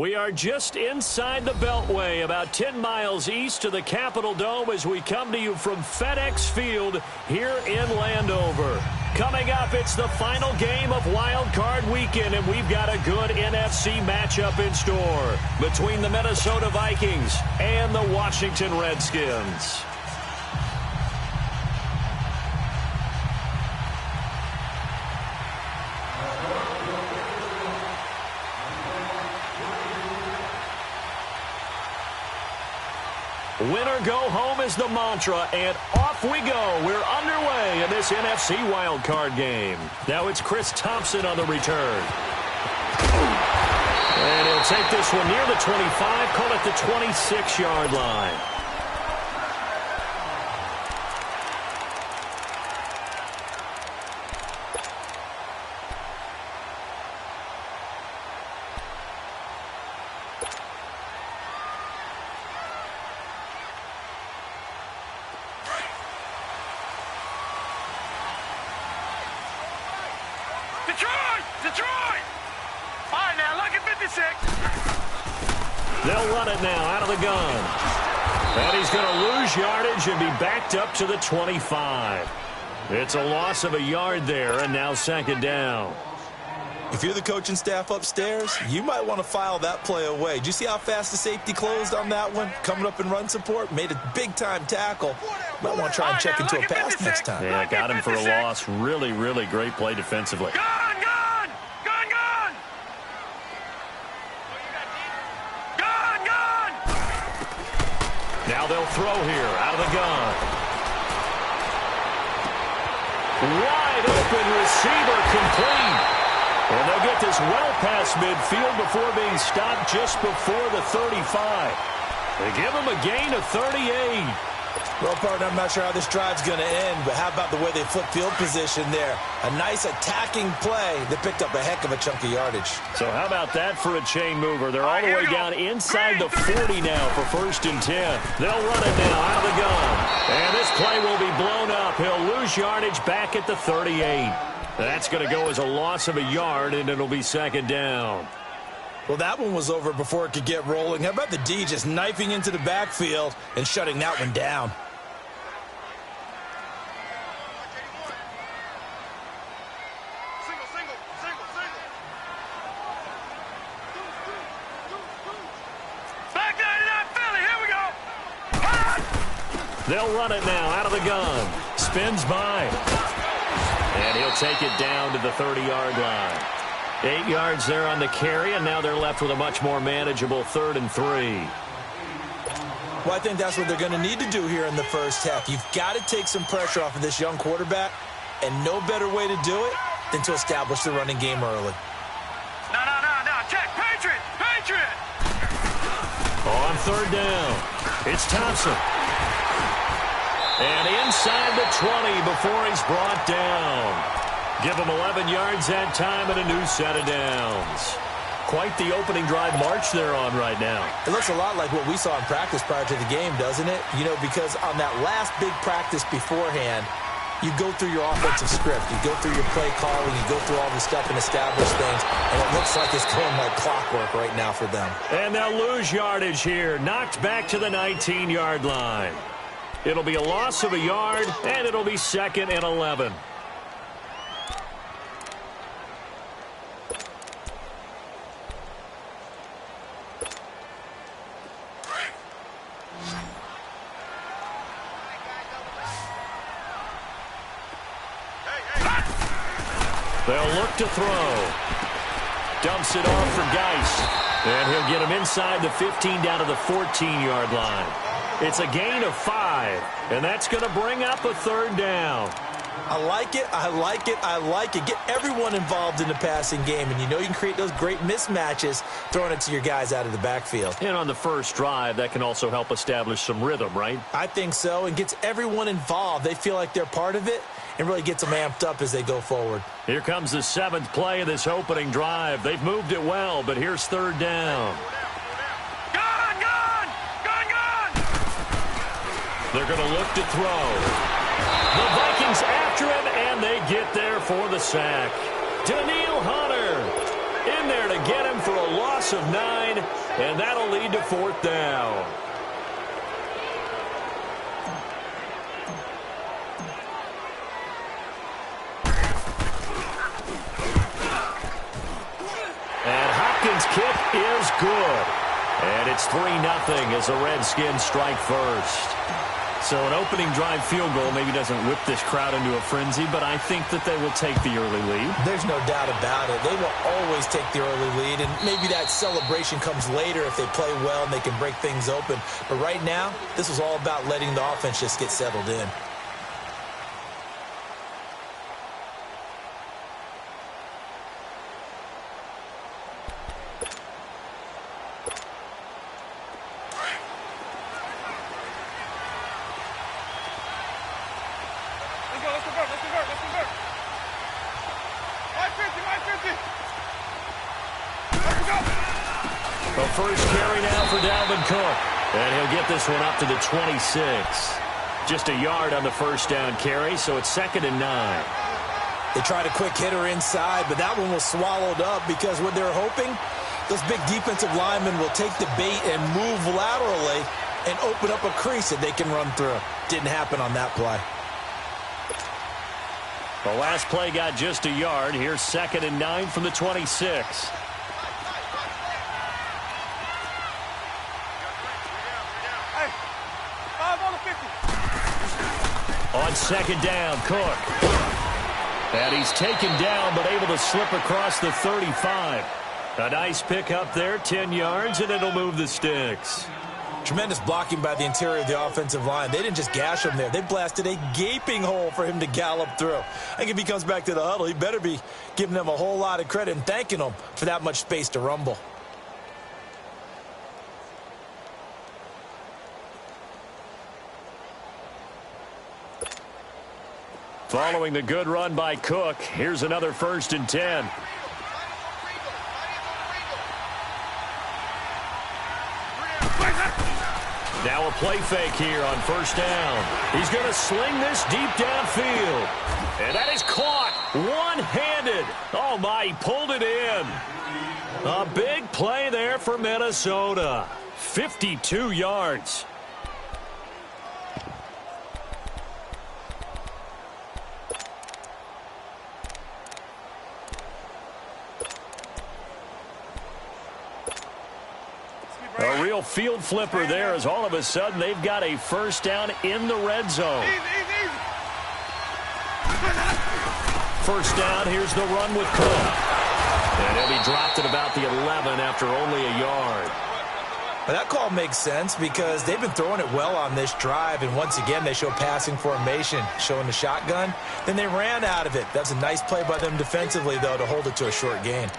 We are just inside the Beltway, about 10 miles east of the Capitol Dome as we come to you from FedEx Field here in Landover. Coming up, it's the final game of Wild Card Weekend, and we've got a good NFC matchup in store between the Minnesota Vikings and the Washington Redskins. Winner go home is the mantra, and off we go. We're underway in this NFC wildcard game. Now it's Chris Thompson on the return. And he'll take this one near the 25, call it the 26-yard line. Detroit! All right, now, look at 56. They'll run it now out of the gun. And he's going to lose yardage and be backed up to the 25. It's a loss of a yard there, and now second down. If you're the coaching staff upstairs, you might want to file that play away. Did you see how fast the safety closed on that one? Coming up in run support, made a big-time tackle. Might want to try and check into a pass next time. Yeah, got him for a loss. Really, really great play defensively. Gun! Now they'll throw here out of the gun. Wide open receiver complete. And they'll get this well past midfield before being stopped just before the 35. They give him a gain of 38. Well, partner, I'm not sure how this drive's going to end, but how about the way they flip field position there? A nice attacking play that picked up a heck of a chunk of yardage. So how about that for a chain mover? They're all the way down inside the 40 now for 1st and 10. They'll run it now out of the gun. And this play will be blown up. He'll lose yardage back at the 38. That's going to go as a loss of a yard, and it'll be second down. Well, that one was over before it could get rolling. How about the D just knifing into the backfield and shutting that one down? Back 99 Philly, here we go. They'll run it now out of the gun. Spins by. And he'll take it down to the 30-yard line. 8 yards there on the carry, and now they're left with a much more manageable 3rd and 3. Well, I think that's what they're going to need to do here in the first half. You've got to take some pressure off of this young quarterback, and no better way to do it than to establish the running game early. No. Check. Patriot. On 3rd down, it's Thompson. And inside the 20 before he's brought down. Give him 11 yards that time and a new set of downs. Quite the opening drive march they're on right now. It looks a lot like what we saw in practice prior to the game, doesn't it? You know, because on that last big practice beforehand, you go through your offensive script. You go through your play calling. You go through all the stuff and establish things. And it looks like it's going like clockwork right now for them. And they'll lose yardage here. Knocked back to the 19-yard line. It'll be a loss of a yard, and it'll be 2nd and 11. They'll look to throw. Dumps it off for Geis. And he'll get him inside the 15 down to the 14-yard line. It's a gain of 5, and that's going to bring up a 3rd down. I like it. Get everyone involved in the passing game, and you know you can create those great mismatches throwing it to your guys out of the backfield. And on the first drive, that can also help establish some rhythm, right? I think so, and gets everyone involved. They feel like they're part of it, and really gets them amped up as they go forward. Here comes the 7th play of this opening drive. They've moved it well, but here's 3rd down. They're going to look to throw. The Vikings after him, and they get there for the sack. Daniil Hunter in there to get him for a loss of 9. line, and that'll lead to fourth down. And Hopkins' kick is good. And it's 3-0 as the Redskins strike first. So an opening drive field goal maybe doesn't whip this crowd into a frenzy, but I think that they will take the early lead. There's no doubt about it. They will always take the early lead, and maybe that celebration comes later if they play well and they can break things open. But right now, this is all about letting the offense just get settled in. The first carry now for Dalvin Cook. And he'll get this one up to the 26. Just a yard on the first down carry, so it's 2nd and 9. They tried a quick hitter inside, but that one was swallowed up because what they're hoping, those big defensive linemen will take the bait and move laterally and open up a crease that they can run through. Didn't happen on that play. The last play got just a yard. Here's 2nd and 9 from the 26. On 2nd down, Cook. And he's taken down, but able to slip across the 35. A nice pick up there, 10 yards, and it'll move the sticks. Tremendous blocking by the interior of the offensive line. They didn't just gash him there. They blasted a gaping hole for him to gallop through. I think if he comes back to the huddle, he better be giving them a whole lot of credit and thanking them for that much space to rumble. Following the good run by Cook, here's another 1st and 10. Now a play fake here on 1st down. He's going to sling this deep downfield. And that is caught one-handed. Oh, my, he pulled it in. A big play there for Minnesota. 52 yards. A real field flipper there as all of a sudden they've got a 1st down in the red zone. 1st down, here's the run with Cook. And he'll be dropped at about the 11 after only a yard. But that call makes sense because they've been throwing it well on this drive, and once again they show passing formation, showing the shotgun. Then they ran out of it. That's a nice play by them defensively, though, to hold it to a short gain.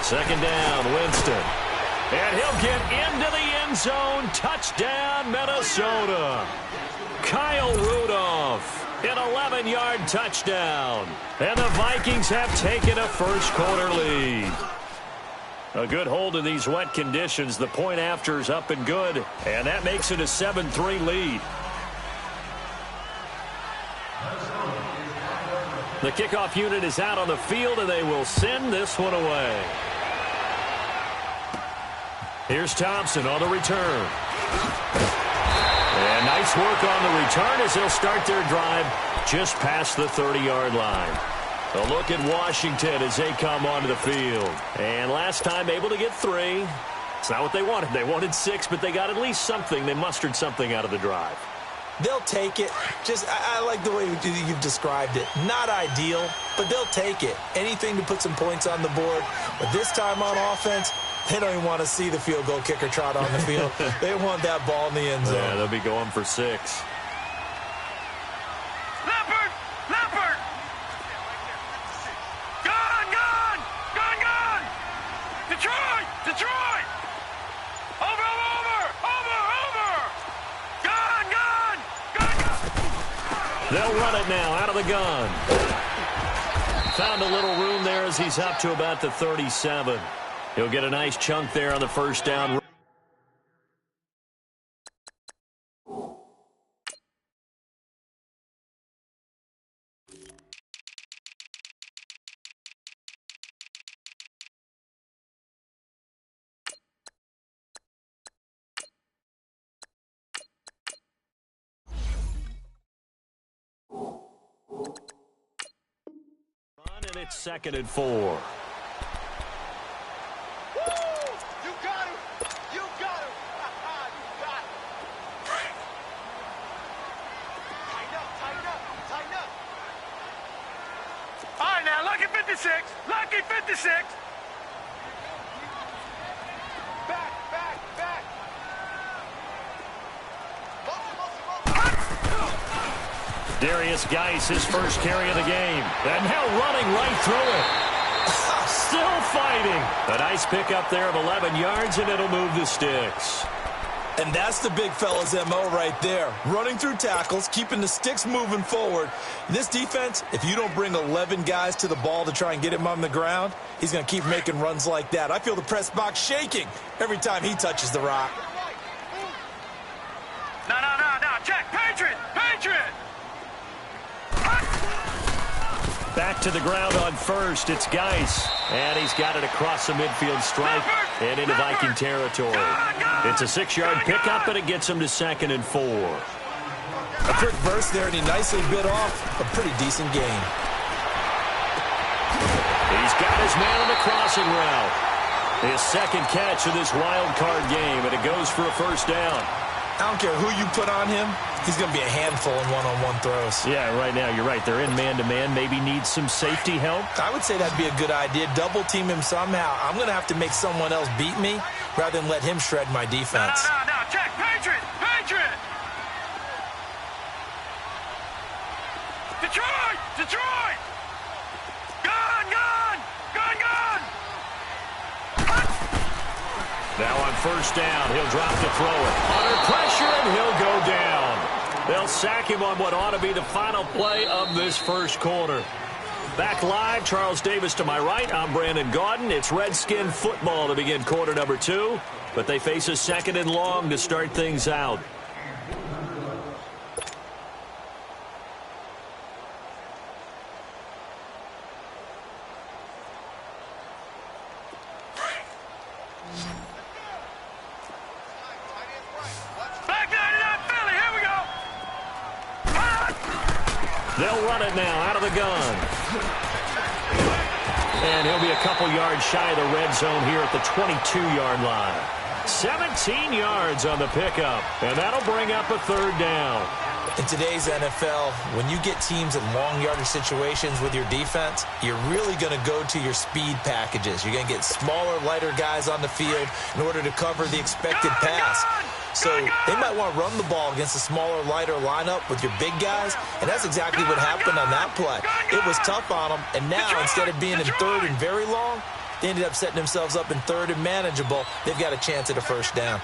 Second down, Winston. And he'll get into the end zone. Touchdown, Minnesota. Kyle Rudolph, an 11-yard touchdown. And the Vikings have taken a first-quarter lead. A good hold in these wet conditions. The point after is up and good. And that makes it a 7-3 lead. The kickoff unit is out on the field, and they will send this one away. Here's Thompson on the return. And nice work on the return as they'll start their drive just past the 30-yard line. A look at Washington as they come onto the field. And last time able to get 3. It's not what they wanted. They wanted 6, but they got at least something. They mustered something out of the drive. They'll take it. I like the way you've described it. Not ideal, but they'll take it. Anything to put some points on the board. But this time on offense, they don't even want to see the field goal kicker trot on the field. They want that ball in the end zone. Yeah, they'll be going for 6. Leopard! Leopard! Gone! Gone! Gone! Gone! Detroit! Detroit! Over! Over! Over! Over! Gone! Gone! Gone! Gone! They'll run it now out of the gun. Found a little room there as he's up to about the 37. He'll get a nice chunk there on the first down. And it's 2nd and 4. Woo! You got him! You got him! You got him! Tighten up, tighten up, tighten up! All right, now, lucky 56! Lucky 56! Back, back, back! Darius Geis, his first carry of the game. And now running right through it. Still fighting. A nice pickup there of 11 yards, and it'll move the sticks. And that's the big fella's MO right there. Running through tackles, keeping the sticks moving forward. This defense, if you don't bring 11 guys to the ball to try and get him on the ground, he's going to keep making runs like that. I feel the press box shaking every time he touches the rock. No, check! Patriot! Patriot! Back to the ground on first. It's Geis. And he's got it across the midfield stripe and into Viking territory. It's a 6-yard pickup, and it gets him to 2nd and 4. A quick burst there, and he nicely bit off a pretty decent gain. He's got his man on the crossing route. His second catch of this wild card game, and it goes for a first down. I don't care who you put on him. He's going to be a handful in one-on-one throws. Yeah, right now, you're right. They're in man-to-man. Maybe need some safety help. I would say that'd be a good idea. Double-team him somehow. I'm going to have to make someone else beat me rather than let him shred my defense. No, check! Patriot! Patriot! Detroit! Detroit! Gun! Now on first down, he'll drop to throw it. Under pressure, and he'll go down. They'll sack him on what ought to be the final play of this first quarter. Back live, Charles Davis to my right. I'm Brandon Gaudin. It's Redskin football to begin quarter number 2, but they face a 2nd and long to start things out. They'll run it now out of the gun. And he'll be a couple yards shy of the red zone here at the 22-yard line. 17 yards on the pickup, and that'll bring up a 3rd down. In today's NFL, when you get teams in long yardage situations with your defense, you're really going to go to your speed packages. You're going to get smaller, lighter guys on the field in order to cover the expected pass. So they might want to run the ball against a smaller, lighter lineup with your big guys, and that's exactly what happened on that play. It was tough on them, and now instead of being in 3rd and very long, they ended up setting themselves up in 3rd and manageable. They've got a chance at a first down.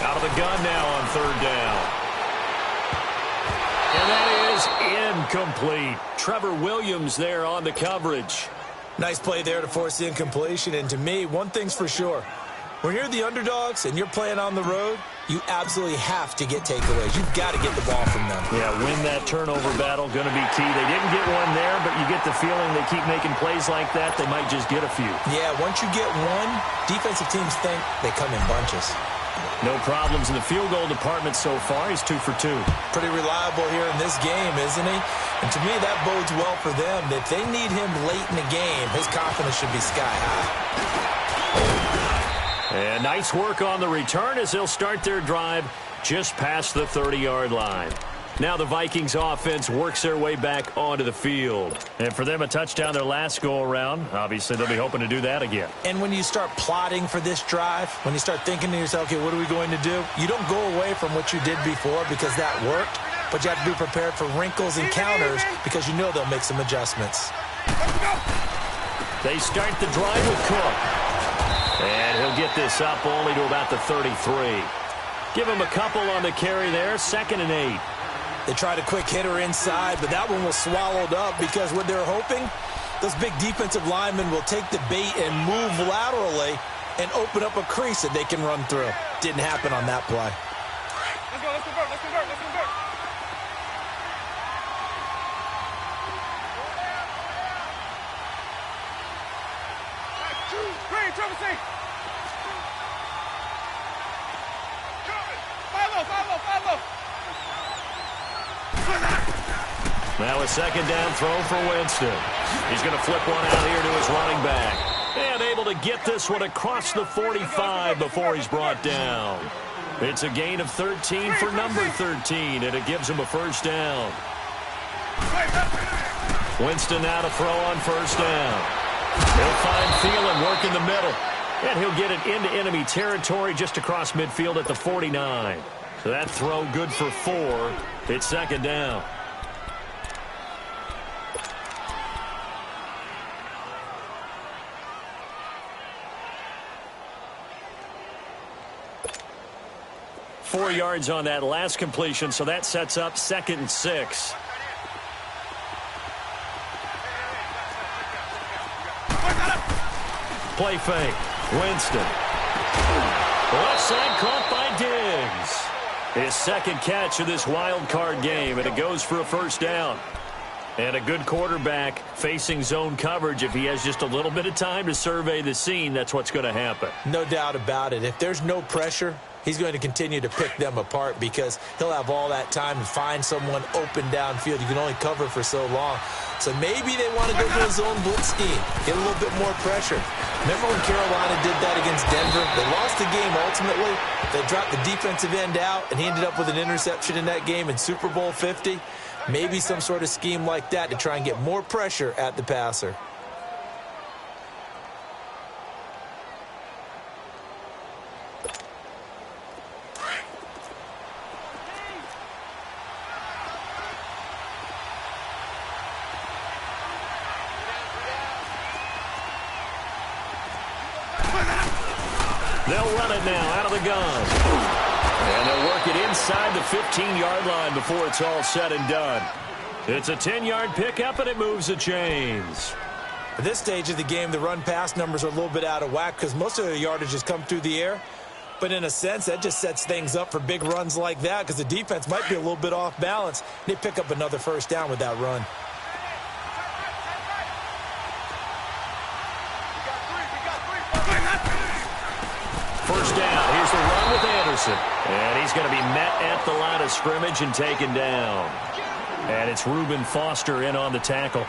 Out of the gun now on 3rd down. And that is incomplete. Trevor Williams there on the coverage. Nice play there to force the incompletion, and to me, one thing's for sure. When you're the underdogs and you're playing on the road, you absolutely have to get takeaways. You've got to get the ball from them. Yeah, win that turnover battle, going to be key. They didn't get one there, but you get the feeling they keep making plays like that, they might just get a few. Yeah, once you get one, defensive teams think they come in bunches. No problems in the field goal department so far. He's 2 for 2. Pretty reliable here in this game, isn't he? And to me, that bodes well for them. If they need him late in the game, his confidence should be sky high. And nice work on the return as they'll start their drive just past the 30-yard line. Now the Vikings offense works their way back onto the field. And for them, a touchdown their last go-around. Obviously, they'll be hoping to do that again. And when you start plotting for this drive, when you start thinking to yourself, okay, what are we going to do? You don't go away from what you did before because that worked, but you have to be prepared for wrinkles and counters because you know they'll make some adjustments. They start the drive with Cook. And he'll he'll get this up only to about the 33. Give him a couple on the carry there, 2nd and 8. They tried a quick hitter inside, but that one was swallowed up because what they're hoping, those big defensive linemen will take the bait and move laterally and open up a crease that they can run through. Didn't happen on that play. Let's go, let's convert, let's convert, let's convert. 2, 3, triple C. 5-0, 5-0, 5-0. Now a 2nd down throw for Winston. He's going to flip one out here to his running back. And able to get this one across the 45 before he's brought down. It's a gain of 13 for number 13, and it gives him a 1st down. Winston now to throw on 1st down. He'll find Thielen working the middle. And he'll get it into enemy territory just across midfield at the 49. So that throw good for 4. It's 2nd down. Four yards on that last completion, so that sets up 2nd and 6. Play fake. Winston. Left side caught by Diggs. His 2nd catch of this wild card game, and it goes for a 1st down. And a good quarterback facing zone coverage. If he has just a little bit of time to survey the scene, that's what's going to happen. No doubt about it. If there's no pressure, he's going to continue to pick them apart because he'll have all that time to find someone open downfield. You can only cover for so long. So maybe they want to go to a zone blitz scheme, get a little bit more pressure. Remember when Carolina did that against Denver? They lost the game ultimately. They dropped the defensive end out, and he ended up with an interception in that game in Super Bowl 50. Maybe some sort of scheme like that to try and get more pressure at the passer. They'll run it now out of the gun. And they'll work it inside the 15-yard line before it's all said and done. It's a 10-yard pickup, and it moves the chains. At this stage of the game, the run-pass numbers are a little bit out of whack because most of the yardage has come through the air. But in a sense, that just sets things up for big runs like that because the defense might be a little bit off balance. They pick up another 1st down with that run. First down. Here's the run with Anderson. And he's going to be met at the line of scrimmage and taken down. And it's Reuben Foster in on the tackle.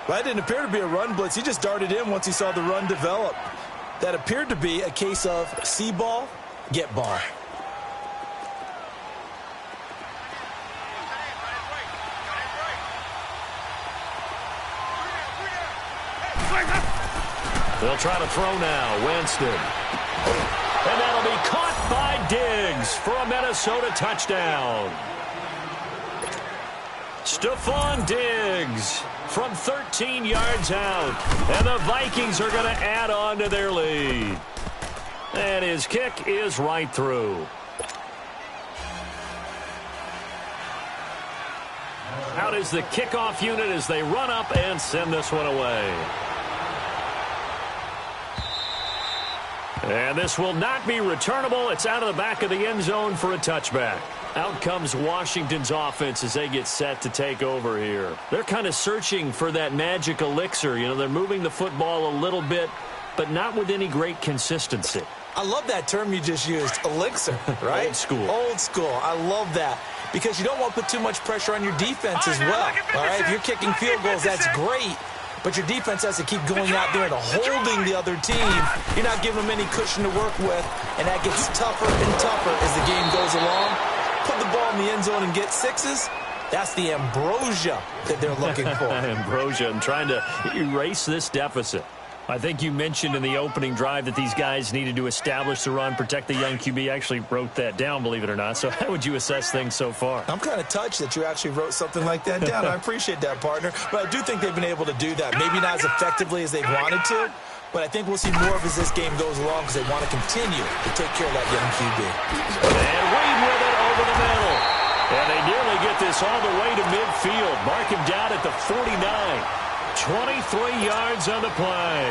Well, that didn't appear to be a run blitz. He just darted in once he saw the run develop. That appeared to be a case of see ball, get ball. They'll try to throw now. Winston. And that'll be caught by Diggs for a Minnesota touchdown. Stephon Diggs from 13 yards out. And the Vikings are going to add on to their lead. And his kick is right through. Out is the kickoff unit as they run up and send this one away. And this will not be returnable. It's out of the back of the end zone for a touchback. Out comes Washington's offense as they get set to take over here. They're kind of searching for that magic elixir. You know, they're moving the football a little bit, but not with any great consistency. I love that term you just used, elixir, right? Old school. Old school. I love that. Because you don't want to put too much pressure on your defense as well. All right, if you're kicking field goals, that's great. But your defense has to keep going out there and holding the other team. You're not giving them any cushion to work with, and that gets tougher and tougher as the game goes along. Put the ball in the end zone and get sixes. That's the ambrosia that they're looking for. Ambrosia and trying to erase this deficit. I think you mentioned in the opening drive that these guys needed to establish the run, protect the young QB. I actually wrote that down, believe it or not. So how would you assess things so far? I'm kind of touched that you actually wrote something like that down. I appreciate that, partner. But I do think they've been able to do that. Maybe not as effectively as they've wanted to, but I think we'll see more of as this game goes along because they want to continue to take care of that young QB. And Reed with it over the middle. And they nearly get this all the way to midfield. Mark him down at the 49. 23 yards on the play.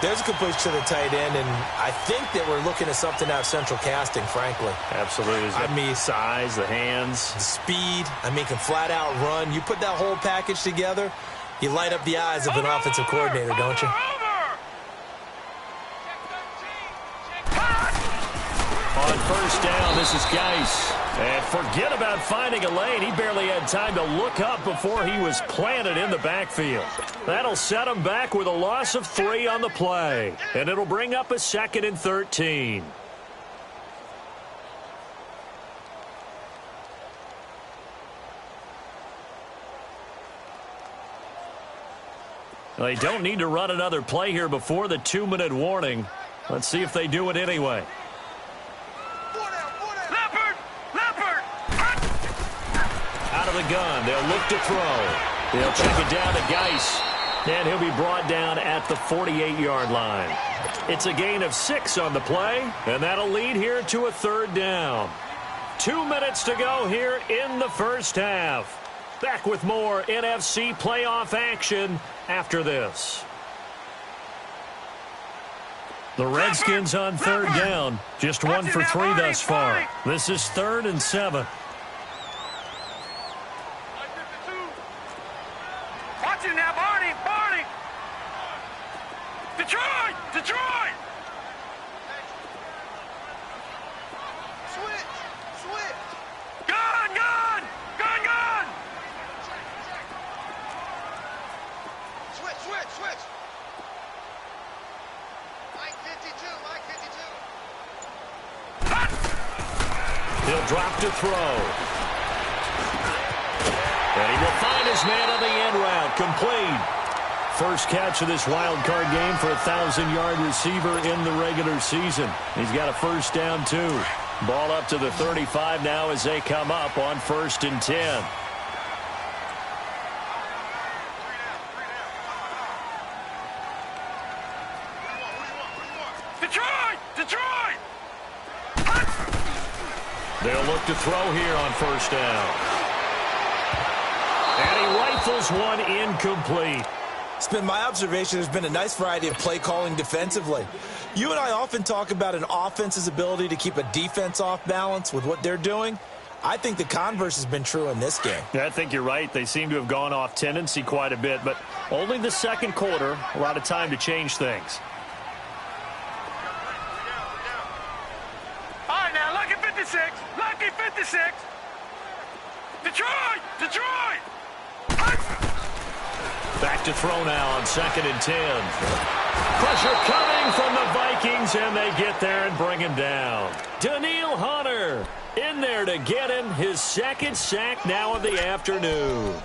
There's a completion to the tight end, and I think that we're looking at something out of central casting, frankly. Absolutely. I mean, size, the hands. The speed. I mean, can flat out run. You put that whole package together, you light up the eyes of an offensive coordinator, don't you? On first down, this is Geis. And forget about finding a lane. He barely had time to look up before he was planted in the backfield. That'll set him back with a loss of 3 on the play. And it'll bring up a 2nd and 13. They don't need to run another play here before the 2-minute warning. Let's see if they do it anyway. Out of the gun, they'll look to throw. They'll check it down to Geis, and he'll be brought down at the 48-yard line. It's a gain of 6 on the play, and that'll lead here to a 3rd down. 2 minutes to go here in the first half. Back with more NFC playoff action after this. The Redskins on 3rd down, just 1 for 3 thus far. This is 3rd and 7. Detroit! Switch! Gun! Switch! Mike 52. He'll drop to throw. And he will find his man on the end route. Complete. First catch of this wild card game for a 1,000-yard receiver in the regular season. He's got a first down, too. Ball up to the 35 now as they come up on 1st and 10. Detroit! They'll look to throw here on 1st down. And he rifles one incomplete. It's been my observation there's been a nice variety of play calling defensively. You and I often talk about an offense's ability to keep a defense off balance with what they're doing. I think the converse has been true in this game. Yeah, I think you're right. They seem to have gone off tendency quite a bit, but only the 2nd quarter, a lot of time to change things. All right, now, lucky 56. Detroit! Back to throw now on 2nd and 10. Pressure coming from the Vikings, and they get there and bring him down. Daniil Hunter in there to get him his 2nd sack now of the afternoon.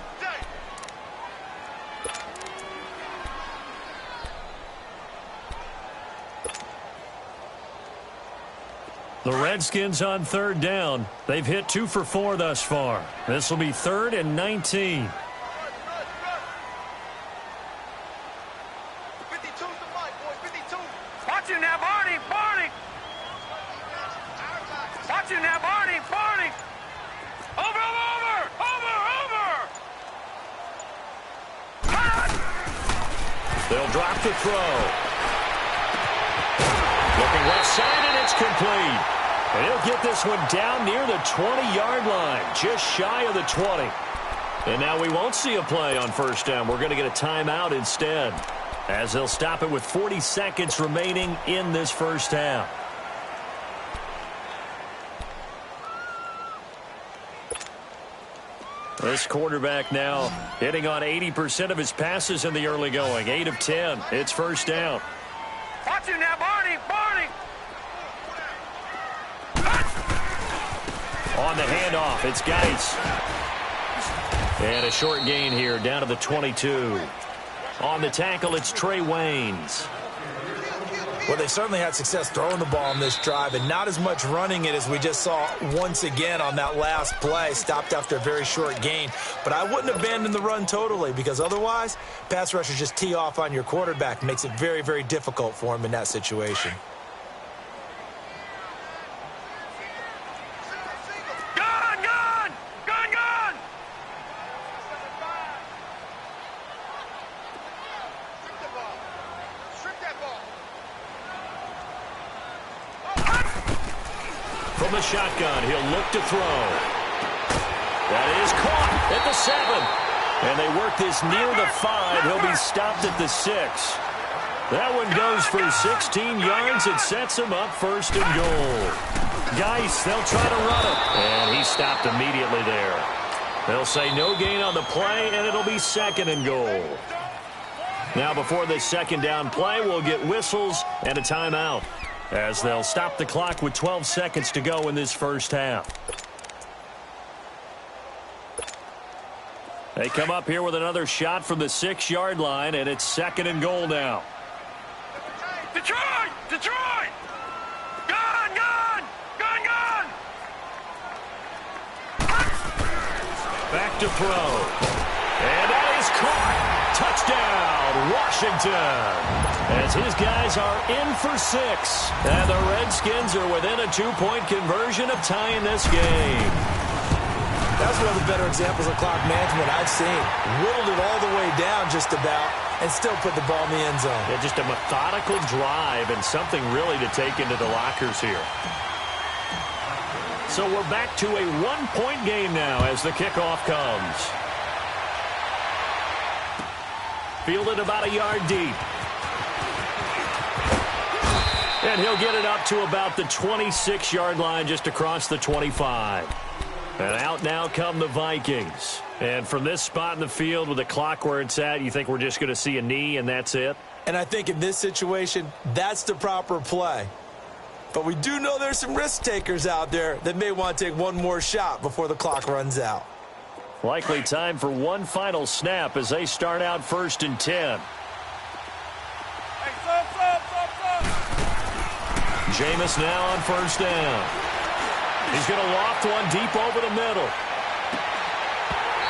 The Redskins on 3rd down. They've hit 2 for 4 thus far. This will be 3rd and 19. Barney! Over! They'll drop the throw. Looking left side, and it's complete. And he'll get this one down near the 20-yard line, just shy of the 20. And now we won't see a play on 1st down. We're going to get a timeout instead, as they'll stop it with 40 seconds remaining in this first half. This quarterback now hitting on 80% of his passes in the early going. 8 of 10. It's 1st down. Watch him now, Barney! On the handoff, it's Geis. And a short gain here, down to the 22. On the tackle, it's Trey Waynes. Well, they certainly had success throwing the ball in this drive and not as much running it as we just saw once again on that last play. Stopped after a very short gain. But I wouldn't abandon the run totally because otherwise, pass rushers just tee off on your quarterback. Makes it very, very difficult for him in that situation. From the shotgun, he'll look to throw. That is caught at the 7. And they work this near the 5. He'll be stopped at the 6. That one goes for 16 yards. It sets him up first and goal. Geis, they'll try to run it. And he stopped immediately there. They'll say no gain on the play, and it'll be second and goal. Now before this second down play, we'll get whistles and a timeout, as they'll stop the clock with 12 seconds to go in this first half. They come up here with another shot from the 6-yard line, and it's second and goal now. Detroit! Detroit! Gun! Gun! Gun! Gun! Back to throw. And that is caught. Touchdown, Washington. As his guys are in for 6. And the Redskins are within a 2-point conversion of tying this game. That's one of the better examples of clock management I've seen. Whittled it all the way down just about and still put the ball in the end zone. Yeah, just a methodical drive and something really to take into the lockers here. So we're back to a 1-point game now as the kickoff comes. Fielded about a yard deep. And he'll get it up to about the 26-yard line, just across the 25. And out now come the Vikings. And from this spot in the field with the clock where it's at, you think we're just going to see a knee and that's it? And I think in this situation, that's the proper play. But we do know there's some risk takers out there that may want to take one more shot before the clock runs out. Likely time for one final snap as they start out 1st and 10. Jameis now on 1st down. He's going to loft one deep over the middle.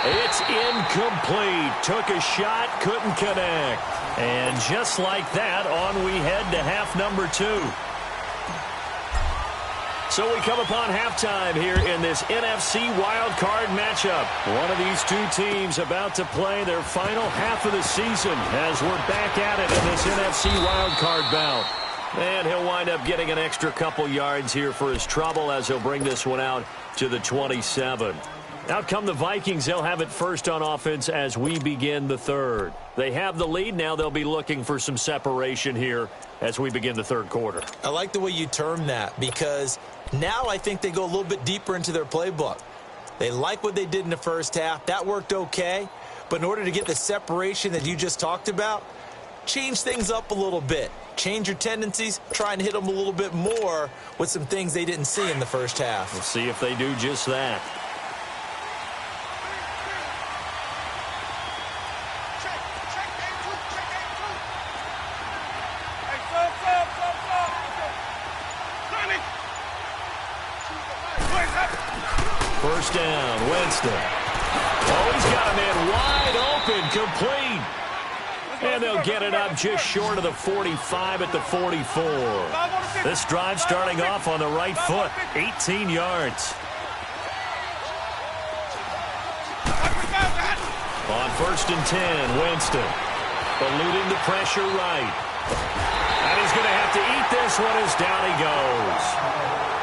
It's incomplete. Took a shot, couldn't connect. And just like that, on we head to half number 2. So we come upon halftime here in this NFC wildcard matchup. One of these two teams about to play their final half of the season as we're back at it in this NFC wildcard bout. And he'll wind up getting an extra couple yards here for his trouble as he'll bring this one out to the 27. Out come the Vikings. They'll have it first on offense as we begin the third. They have the lead. Now they'll be looking for some separation here as we begin the third quarter. I like the way you term that because now I think they go a little bit deeper into their playbook. They like what they did in the first half. That worked okay. But in order to get the separation that you just talked about, change things up a little bit. Change your tendencies, try and hit them a little bit more with some things they didn't see in the first half. We'll see if they do just that. First down, Winston. Oh, he's got a man wide open, complete. And they'll get it up just short of the 45 at the 44. This drive starting off on the right foot, 18 yards. On 1st and 10, Winston. Eluding the pressure right. And he's going to have to eat this one as down he goes.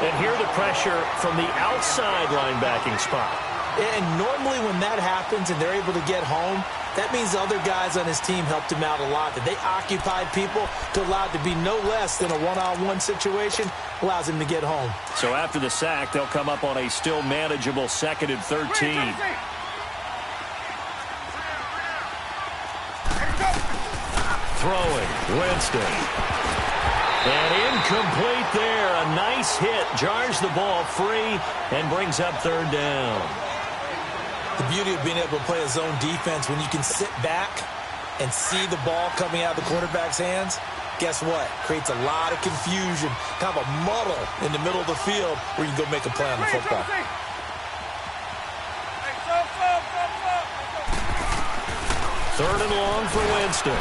And here the pressure from the outside linebacking spot. And normally when that happens and they're able to get home, that means the other guys on his team helped him out a lot. That they occupied people to allow it to be no less than a one-on-one situation, allows him to get home. So after the sack, they'll come up on a still manageable 2nd and 13. Throwing, Winston. And incomplete there. A nice hit. Jars the ball free and brings up 3rd down. The beauty of being able to play a zone defense when you can sit back and see the ball coming out of the quarterback's hands, guess what? Creates a lot of confusion, kind of a muddle in the middle of the field where you can go make a play on the football. Third and long for Winston.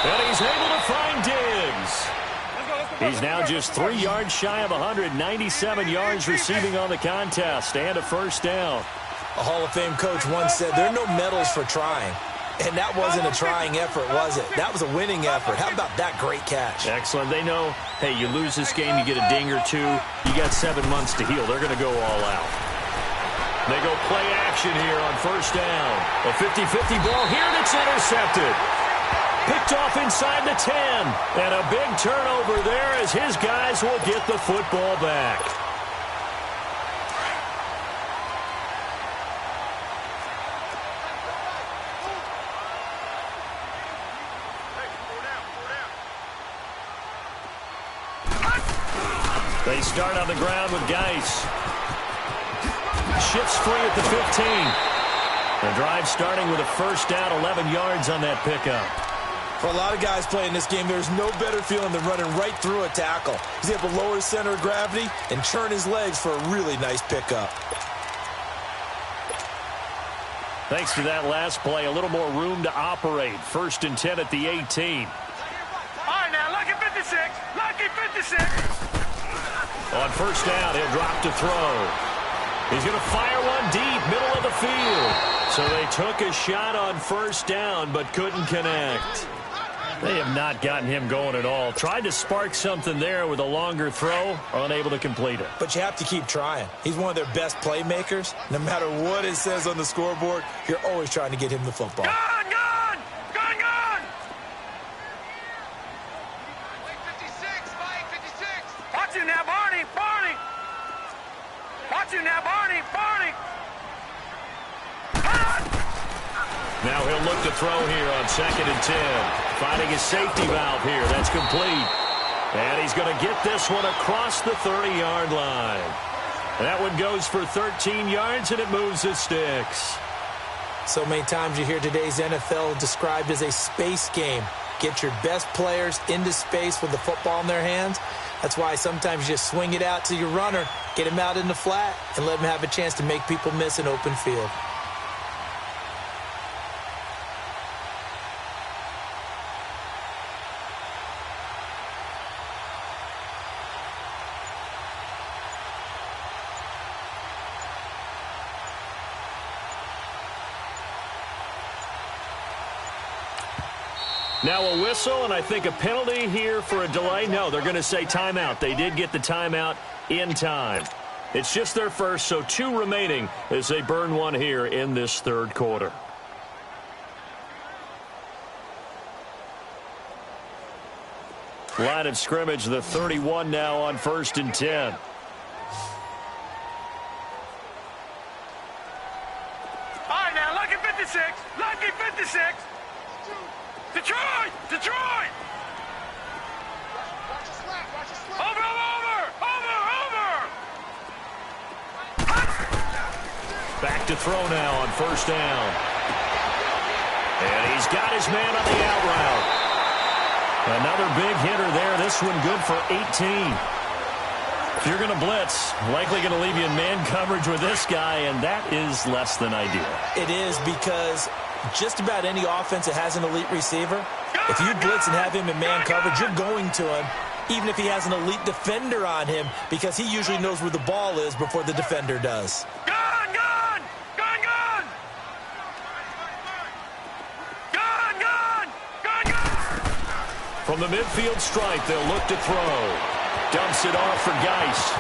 And he's able to find Diggs. He's now just 3 yards shy of 197 yards receiving on the contest and a first down. A Hall of Fame coach once said there are no medals for trying. And that wasn't a trying effort, was it? That was a winning effort. How about that great catch? Excellent. They know, hey, you lose this game, you get a ding or two. You got 7 months to heal. They're going to go all out. They go play action here on first down. A 50-50 ball here, and it's intercepted. Picked off inside the 10. And a big turnover there as his guys will get the football back. They start on the ground with Geis. Shifts free at the 15. The drive starting with a first down, 11 yards on that pickup. For a lot of guys playing this game, there's no better feeling than running right through a tackle. He's able to lower his center of gravity and turn his legs for a really nice pickup. Thanks to that last play, a little more room to operate. First and 10 at the 18. All right, now, lucky 56. Lucky 56. On first down, he'll drop to throw. He's going to fire one deep, middle of the field. So they took a shot on first down, but couldn't connect. They have not gotten him going at all. Tried to spark something there with a longer throw, unable to complete it. But you have to keep trying. He's one of their best playmakers. No matter what it says on the scoreboard, you're always trying to get him the football. Gone! Gone! Gone! Gone! 56, Mike, 56. Watch you now, Barney! Barney! Watch you now, Barney! Barney! Now he'll look to throw here on second and 10. Finding his safety valve here. That's complete. And he's going to get this one across the 30-yard line. That one goes for 13 yards, and it moves the sticks. So many times you hear today's NFL described as a space game. Get your best players into space with the football in their hands. That's why sometimes you just swing it out to your runner, get him out in the flat, and let him have a chance to make people miss an open field. Now a whistle, and I think a penalty here for a delay. No, they're going to say timeout. They did get the timeout in time. It's just their first, so 2 remaining as they burn one here in this third quarter. Line of scrimmage, the 31 now on first and 10. All right, now, lucky 56. Lucky 56. Detroit! Detroit! Watch your slap, watch your slap. Over! Back to throw now on first down. And he's got his man on the out route. Another big hitter there. This one good for 18. If you're going to blitz, likely going to leave you in man coverage with this guy, and that is less than ideal. It is, because just about any offense that has an elite receiver, if you blitz and have him in man coverage, you're going to him, even if he has an elite defender on him, because he usually knows where the ball is before the defender does. Gone! Gone! Gone! Gone! Gone! Gone! Gone! Gone! From the midfield stripe, they'll look to throw. Dumps it off for Geis.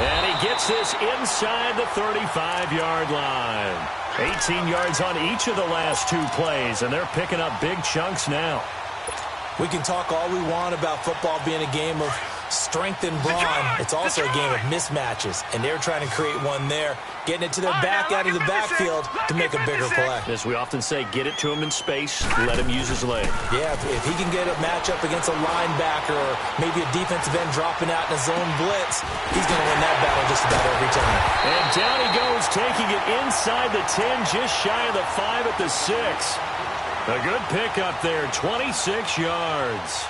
And he gets this inside the 35-yard line. 18 yards on each of the last 2 plays, and they're picking up big chunks now. We can talk all we want about football being a game of strength and brawn. It's also a game of mismatches, and they're trying to create one there, getting it to their back out of the backfield to make a bigger play. As we often say, get it to him in space, let him use his leg. Yeah, if he can get a matchup against a linebacker or maybe a defensive end dropping out in a zone blitz, he's going to win that battle just about every time. And down he goes, taking it inside the 10, just shy of the 5 at the 6. A good pickup there, 26 yards.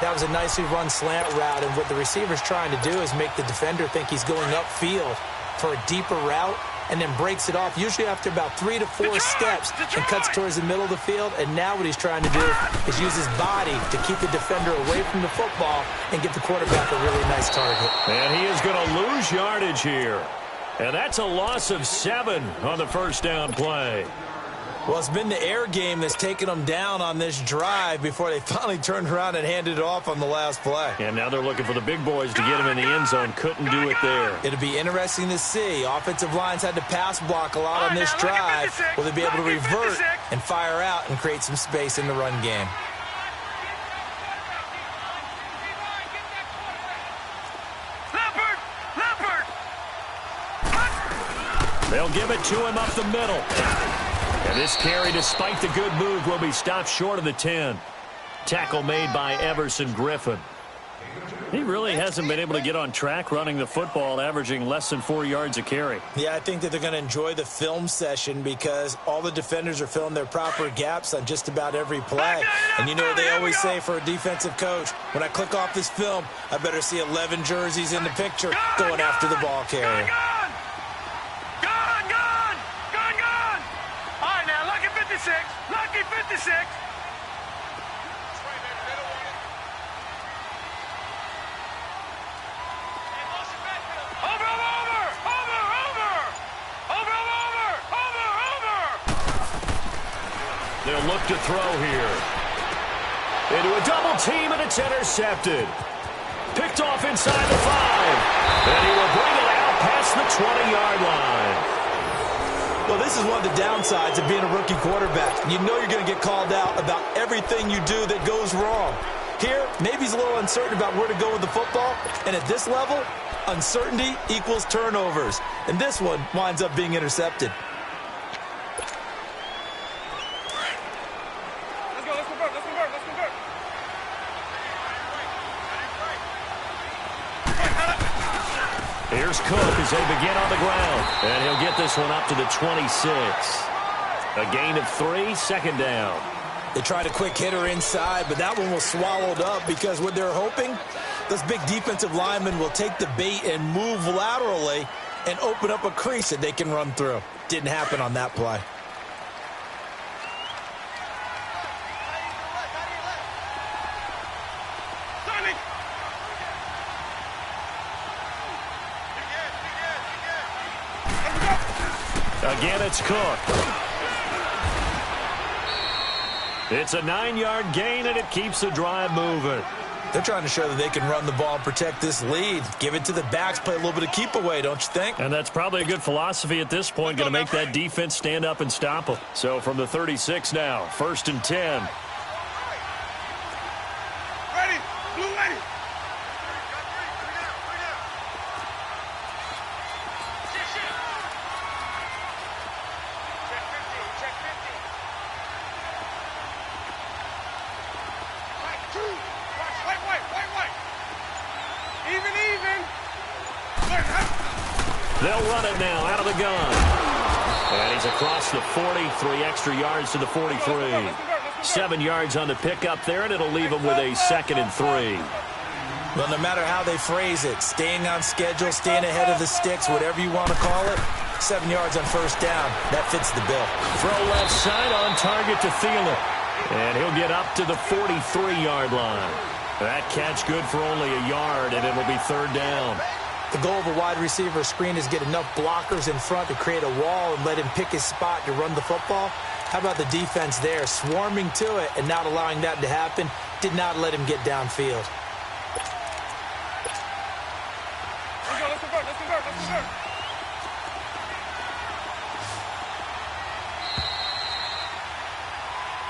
That was a nicely run slant route, and what the receiver's trying to do is make the defender think he's going upfield for a deeper route, and then breaks it off, usually after about 3 to 4 steps, and cuts towards the middle of the field. And now what he's trying to do is use his body to keep the defender away from the football and give the quarterback a really nice target. And he is going to lose yardage here. And that's a loss of 7 on the first down play. Well, it's been the air game that's taken them down on this drive before they finally turned around and handed it off on the last play. And now they're looking for the big boys to get him in the end zone. Couldn't do it there. It'll be interesting to see. Offensive lines had to pass block a lot on this drive. Will they be able to revert and fire out and create some space in the run game? They'll give it to him up the middle. And this carry, despite the good move, will be stopped short of the 10. Tackle made by Everson Griffin. He really hasn't been able to get on track running the football, averaging less than 4 yards a carry. Yeah, I think that they're going to enjoy the film session because all the defenders are filling their proper gaps on just about every play. And you know they always say for a defensive coach, when I click off this film, I better see 11 jerseys in the picture going after the ball carrier. Lucky 56. They'll look to throw here. Into a double team, and it's intercepted. Picked off inside the 5. And he will bring it out past the 20-yard line. Well, this is one of the downsides of being a rookie quarterback. You know you're going to get called out about everything you do that goes wrong. Here, maybe he's a little uncertain about where to go with the football. And at this level, uncertainty equals turnovers. And this one winds up being intercepted. Here's Cook as they begin on the ground. And he'll get this one up to the 26. A gain of 3, second down. They tried a quick hitter inside, but that one was swallowed up because what they're hoping, those big defensive linemen will take the bait and move laterally and open up a crease that they can run through. Didn't happen on that play. Again, it's Cook. It's a 9-yard gain, and it keeps the drive moving. They're trying to show that they can run the ball and protect this lead. Give it to the backs, play a little bit of keep away, don't you think? And that's probably a good philosophy at this point, going to make that defense stand up and stop them. So from the 36 now, 1st and 10. Ready, blue ready. They'll run it now out of the gun. And he's across the 40, 3 extra yards to the 43. 7 yards on the pickup there, and it'll leave him with a 2nd and 3. Well, no matter how they phrase it, staying on schedule, staying ahead of the sticks, whatever you want to call it, 7 yards on first down, that fits the bill. Throw left side on target to Thielen. And he'll get up to the 43-yard line. That catch good for only a yard, and it'll be 3rd down. The goal of a wide receiver screen is get enough blockers in front to create a wall and let him pick his spot to run the football. How about the defense there, swarming to it and not allowing that to happen? Did not let him get downfield. Let's convert.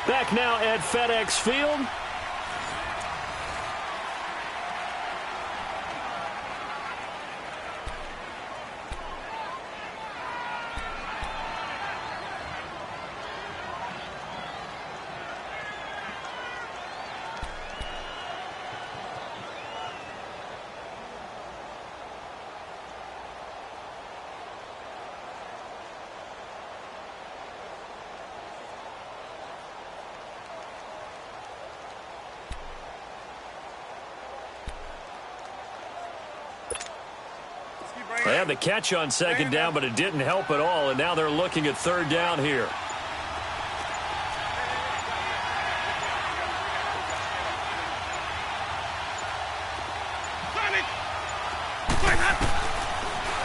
Back now at FedEx Field. They had the catch on second down, but it didn't help at all, and now they're looking at third down here.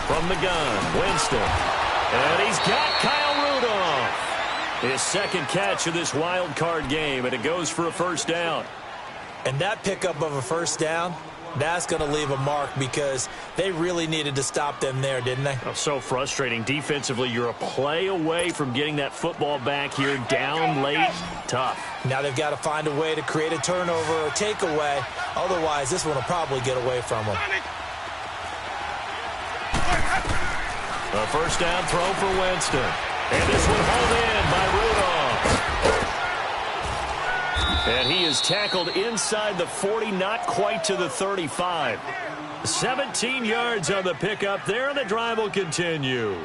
From the gun, Winston. And he's got Kyle Rudolph. His second catch of this wild card game, and it goes for a first down. And that pickup of a first down, that's going to leave a mark because they really needed to stop them there, didn't they? Oh, so frustrating. Defensively, you're a play away from getting that football back here, down late. Tough. Now they've got to find a way to create a turnover or takeaway. Otherwise, this one will probably get away from them. A first down throw for Winston. And this one hauled in by Rudolph. And he is tackled inside the 40, not quite to the 35. 17 yards on the pickup there, and the drive will continue.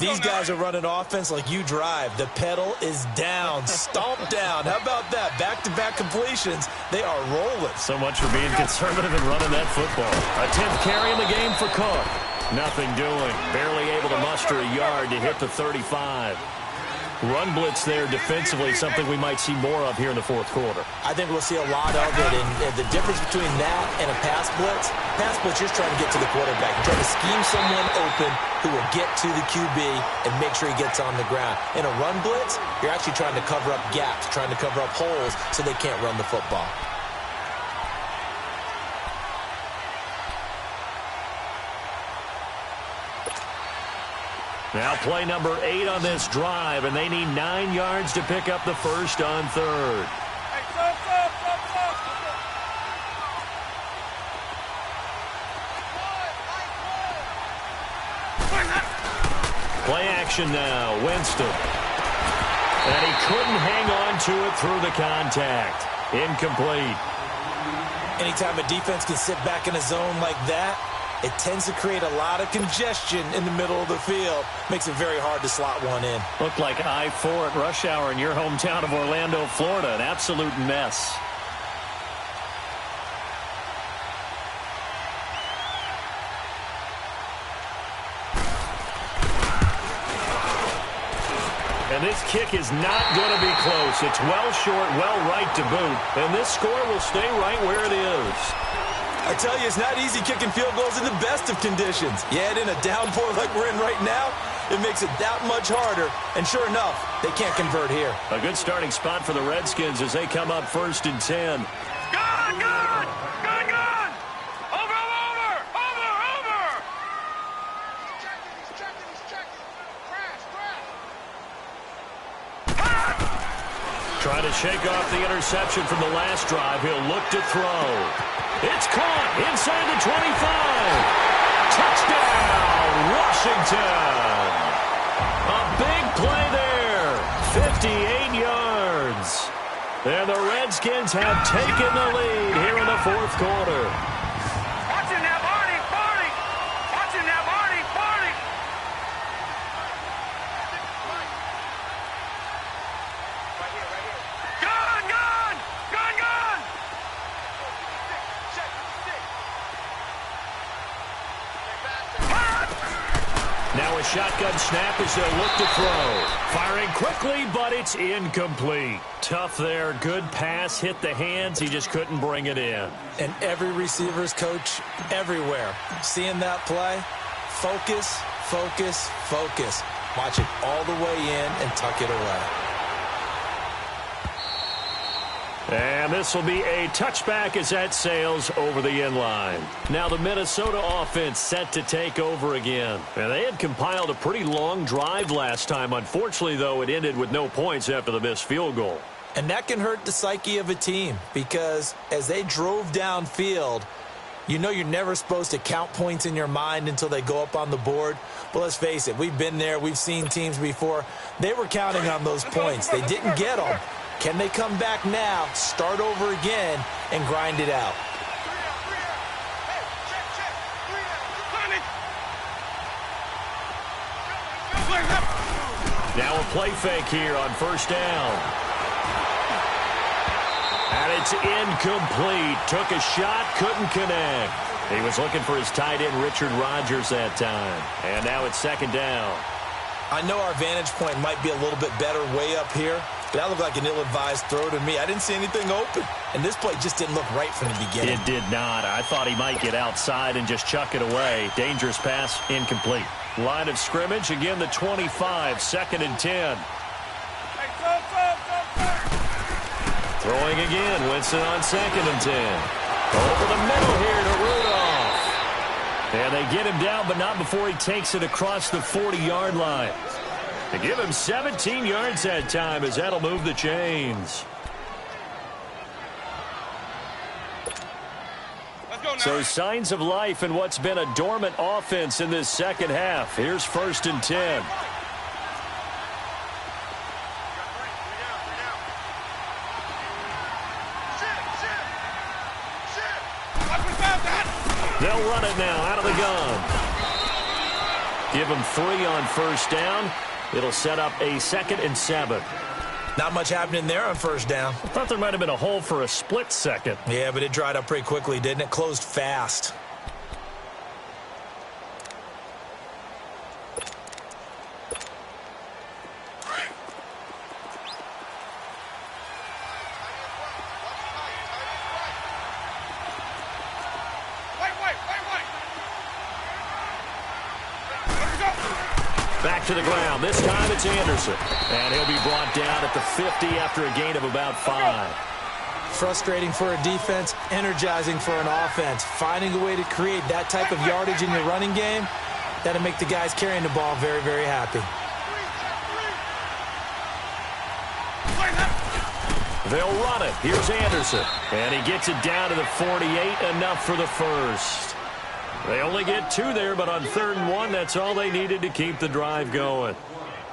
These guys are running offense like you drive. The pedal is down, stomped down. How about that? Back-to-back completions. They are rolling. So much for being conservative and running that football. A 10th carry in the game for Cook. Nothing doing. Barely able to muster a yard to hit the 35. Run blitz there defensively, something we might see more of here in the fourth quarter. I think we'll see a lot of it. And the difference between that and a pass blitz, you're just trying to get to the quarterback. You're trying to scheme someone open who will get to the QB and make sure he gets on the ground. In a run blitz, you're actually trying to cover up gaps, trying to cover up holes so they can't run the football. Now play number 8 on this drive, and they need 9 yards to pick up the first on third. Play action now, Winston. And he couldn't hang on to it through the contact. Incomplete. Anytime a defense can sit back in a zone like that, it tends to create a lot of congestion in the middle of the field. Makes it very hard to slot one in. Looked like I-4 at rush hour in your hometown of Orlando, Florida. An absolute mess. And this kick is not going to be close. It's well short, well right to boot. And this score will stay right where it is. I tell you, it's not easy kicking field goals in the best of conditions. Yet in a downpour like we're in right now, it makes it that much harder. And sure enough, they can't convert here. A good starting spot for the Redskins as they come up 1st and 10. Gone! Gone! Gone! Gone! Over! Over! Over! Over! He's checking. Crash! Trying to shake off the interception from the last drive. He'll look to throw. It's caught inside the 25. Touchdown, Washington. A big play there. 58 yards. And the Redskins have taken the lead here in the fourth quarter. Watch it now, Barney! Barney! Watch it now, Barney! Barney! Right here. Gone! Gone! Gone! Gone! Now a shotgun snap as they'll look to throw. Firing quickly, but it's incomplete. Tough there. Good pass. Hit the hands. He just couldn't bring it in. And every receiver's coach everywhere, seeing that play, focus, focus, focus. Watch it all the way in and tuck it away. And this will be a touchback as that sails over the end line. Now the Minnesota offense set to take over again. And they had compiled a pretty long drive last time. Unfortunately, though, it ended with no points after the missed field goal. And that can hurt the psyche of a team because as they drove downfield, you know you're never supposed to count points in your mind until they go up on the board. But let's face it, we've been there. We've seen teams before. They were counting on those points. They didn't get them. Can they come back now, start over again, and grind it out? Now a play fake here on first down. And it's incomplete. Took a shot, couldn't connect. He was looking for his tight end, Richard Rodgers, that time. And now it's second down. I know our vantage point might be a little bit better way up here, but that looked like an ill-advised throw to me. I didn't see anything open, and this play just didn't look right from the beginning. It did not. I thought he might get outside and just chuck it away. Dangerous pass, incomplete. Line of scrimmage, again the 25, second and 10. Throwing again, Winston on second and 10. Over the middle here to Rudolph. And they get him down, but not before he takes it across the 40-yard line. They give him 17 yards that time, as that'll move the chains. So signs of life in what's been a dormant offense in this second half. Here's first and 10. They'll run it now out of the gun. Give him 3 on first down. It'll set up a second and 7. Not much happening there on first down. I thought there might have been a hole for a split second. Yeah, but it dried up pretty quickly, didn't it? Closed fast. Back to the ground. This time it's Anderson. And he'll be brought down at the 50 after a gain of about 5. Frustrating for a defense, energizing for an offense. Finding a way to create that type of yardage in your running game, that'll make the guys carrying the ball very, very happy. They'll run it. Here's Anderson. And he gets it down to the 48, enough for the first. They only get 2 there, but on 3rd and 1, that's all they needed to keep the drive going.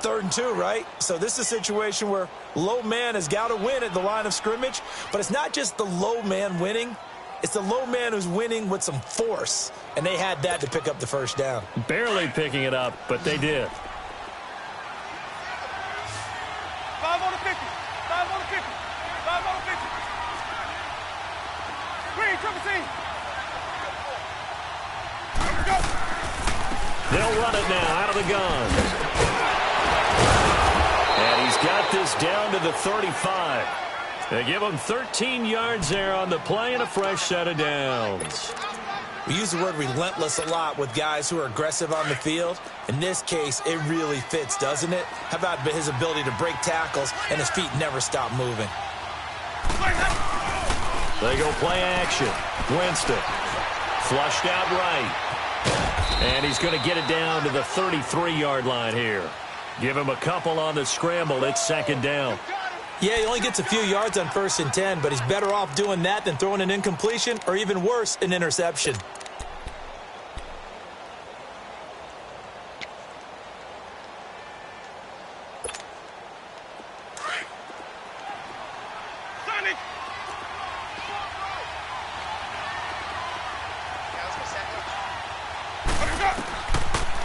3rd and 2, right? So this is a situation where low man has got to win at the line of scrimmage, but it's not just the low man winning. It's the low man who's winning with some force, and they had that to pick up the first down. Barely picking it up, but they did. 5 on the 50. 5 on the 50. 5 on the 50. Green, triple C. They'll run it now out of the gun. And he's got this down to the 35. They give him 13 yards there on the play and a fresh set of downs. We use the word relentless a lot with guys who are aggressive on the field. In this case, it really fits, doesn't it? How about his ability to break tackles and his feet never stop moving? They go play action. Winston. Flushed out right. And he's going to get it down to the 33-yard line here. Give him a couple on the scramble. It's second down. Yeah, he only gets a few yards on 1st and 10, but he's better off doing that than throwing an incompletion or, even worse, an interception.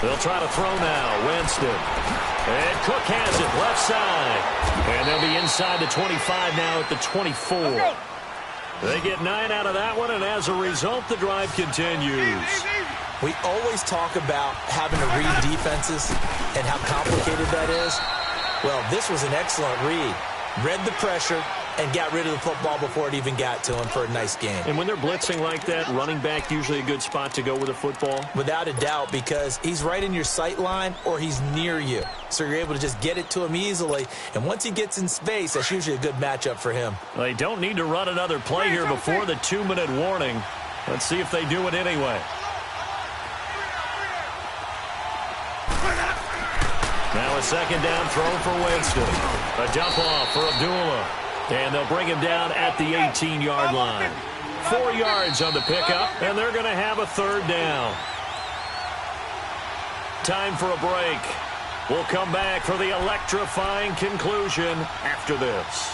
They'll try to throw now. Winston. And Cook has it left side. And they'll be inside the 25 now at the 24. They get 9 out of that one, and as a result, the drive continues. We always talk about having to read defenses and how complicated that is. Well, this was an excellent read. Read the pressure and got rid of the football before it even got to him for a nice game. And when they're blitzing like that, running back usually a good spot to go with the football? Without a doubt, because he's right in your sight line or he's near you. So you're able to just get it to him easily. And once he gets in space, that's usually a good matchup for him. They don't need to run another play here before the 2-minute warning. Let's see if they do it anyway. Now a second down throw for Winston. A dump off for Abdullah. And they'll bring him down at the 18-yard line. 4 yards on the pickup, and they're going to have a 3rd down. Time for a break. We'll come back for the electrifying conclusion after this.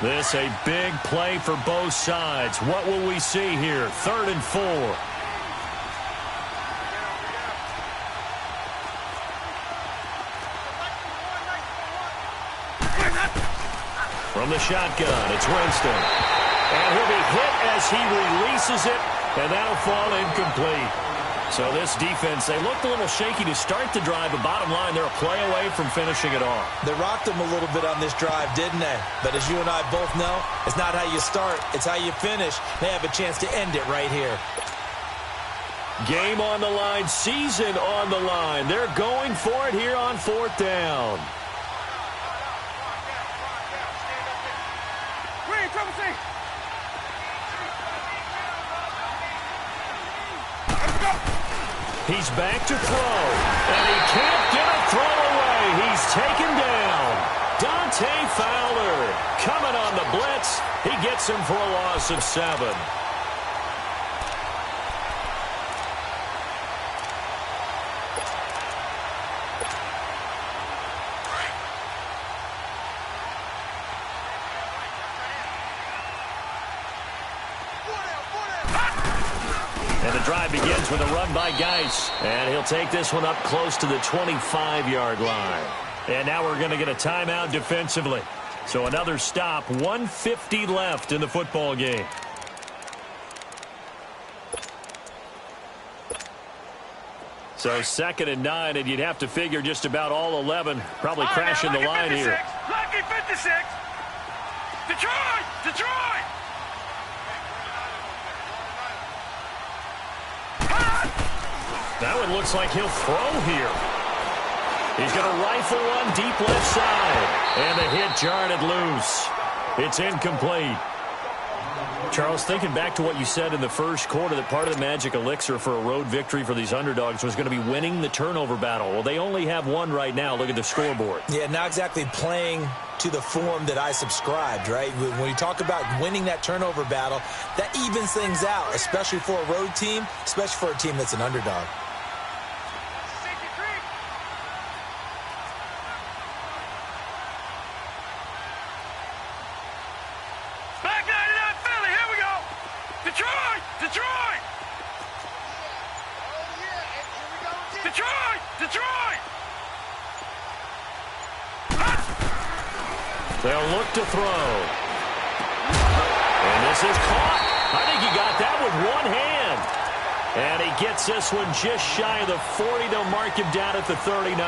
This a big play for both sides. What will we see here? 3rd and 4. From the shotgun, it's Winston. And he'll be hit as he releases it, and that'll fall incomplete. So this defense, they looked a little shaky to start the drive, but bottom line, they're a play away from finishing it off. They rocked them a little bit on this drive, didn't they? But as you and I both know, it's not how you start, it's how you finish. They have a chance to end it right here. Game on the line, season on the line. They're going for it here on 4th down. He's back to throw, and he can't get a throw away. He's taken down. Dante Fowler coming on the blitz. He gets him for a loss of 7. And the drive begins with a run by Geis. And he'll take this one up close to the 25-yard line. And now we're going to get a timeout defensively. So another stop, 1:50 left in the football game. So 2nd and 9, and you'd have to figure just about all 11 probably crashing the line 56, here. Lucky 56. Detroit! Detroit! That one looks like he'll throw here. He's going to rifle one deep left side. And the hit jarred it loose. It's incomplete. Charles, thinking back to what you said in the first quarter, that part of the magic elixir for a road victory for these underdogs was going to be winning the turnover battle. Well, they only have one right now. Look at the scoreboard. Yeah, not exactly playing to the form that I subscribed, right? When you talk about winning that turnover battle, that evens things out, especially for a road team, especially for a team that's an underdog. They'll look to throw. And this is caught. I think he got that with one hand. And he gets this one just shy of the 40. They'll mark him down at the 39.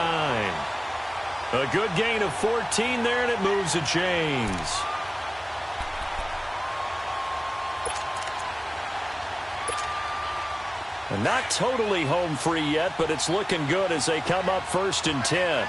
A good gain of 14 there, and it moves the chains. And not totally home free yet, but it's looking good as they come up 1st and 10.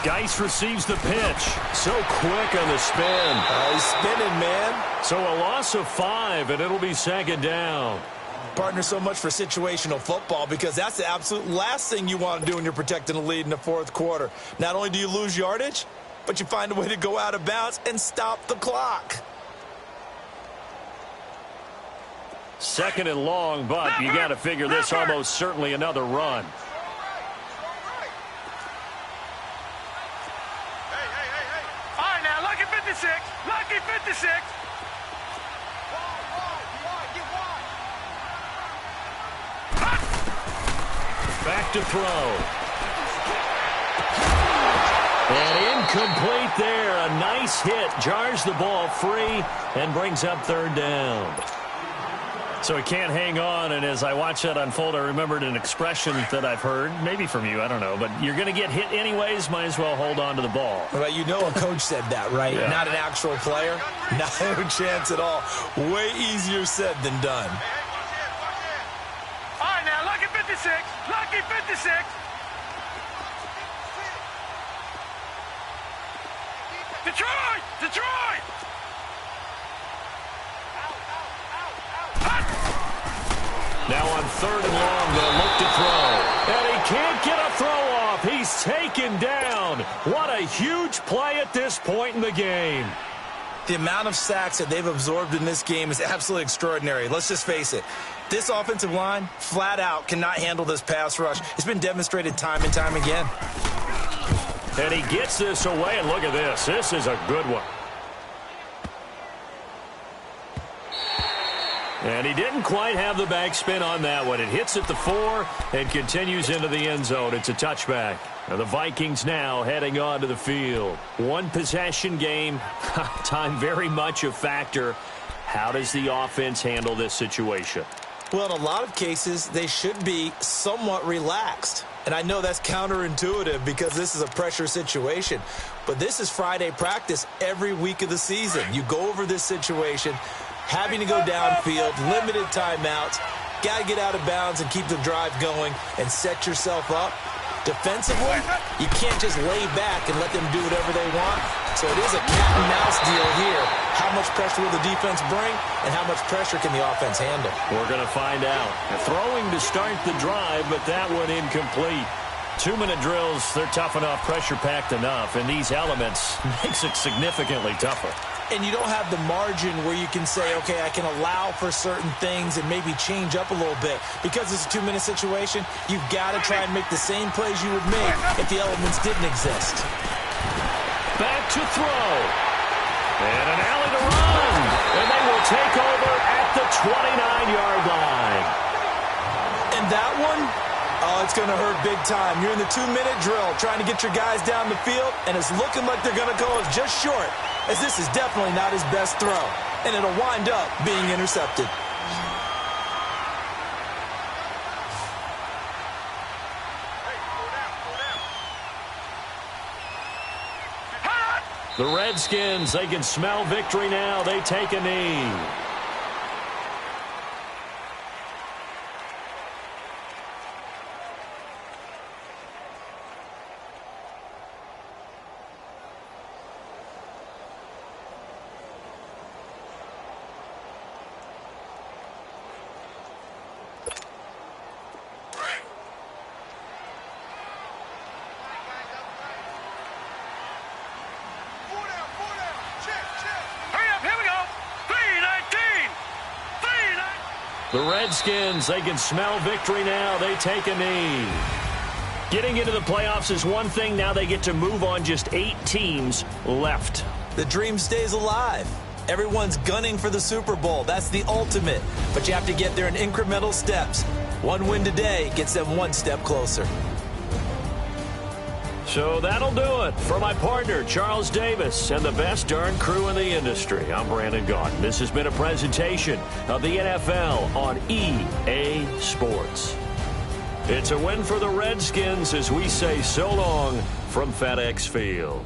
Geis receives the pitch. So quick on the spin. He's spinning, man. So a loss of 5, and it'll be 2nd down. Partner, so much for situational football, because that's the absolute last thing you want to do when you're protecting a lead in the 4th quarter. Not only do you lose yardage, but you find a way to go out of bounds and stop the clock. 2nd and long, but you got to figure this almost certainly another run. Lucky 56. Back to throw. And incomplete there. A nice hit. Jars the ball free and brings up 3rd down. So he can't hang on, and as I watch that unfold, I remembered an expression that I've heard, maybe from you, I don't know, but you're going to get hit anyways, might as well hold on to the ball. Well, you know a coach said that, right? Yeah. Not an actual player. No chance at all. Way easier said than done. All right, now, lucky 56. Lucky 56. Detroit! Detroit! Now on 3rd and long, they'll look to throw. And he can't get a throw off. He's taken down. What a huge play at this point in the game. The amount of sacks that they've absorbed in this game is absolutely extraordinary. Let's just face it. This offensive line, flat out, cannot handle this pass rush. It's been demonstrated time and time again. And he gets this away, and look at this. This is a good one. And he didn't quite have the backspin on that one. It hits at the 4 and continues into the end zone. It's a touchback. And the Vikings now heading on to the field. One possession game. Time very much a factor. How does the offense handle this situation? Well, in a lot of cases, they should be somewhat relaxed. And I know that's counterintuitive because this is a pressure situation. But this is Friday practice every week of the season. You go over this situation, having to go downfield, limited timeouts, got to get out of bounds and keep the drive going and set yourself up. Defensively, you can't just lay back and let them do whatever they want. So it is a cat and mouse deal here. How much pressure will the defense bring, and how much pressure can the offense handle? We're going to find out. Throwing to start the drive, but that one incomplete. 2-minute drills, they're tough enough, pressure-packed enough, and these elements makes it significantly tougher. And you don't have the margin where you can say, okay, I can allow for certain things and maybe change up a little bit. Because it's a 2-minute situation, you've got to try and make the same plays you would make if the elements didn't exist. Back to throw. And an alley to run. And they will take over at the 29-yard line. And that one, oh, it's going to hurt big time. You're in the 2-minute drill trying to get your guys down the field, and it's looking like they're going to go just short, as this is definitely not his best throw, and it'll wind up being intercepted. The Redskins, they can smell victory now. They take a knee. The Redskins, they can smell victory now. They take a knee. Getting into the playoffs is one thing. Now they get to move on. Just 8 teams left. The dream stays alive. Everyone's gunning for the Super Bowl. That's the ultimate. But you have to get there in incremental steps. One win today gets them one step closer. So that'll do it. For my partner, Charles Davis, and the best darn crew in the industry, I'm Brandon Gaudin. This has been a presentation of the NFL on EA Sports. It's a win for the Redskins as we say so long from FedEx Field.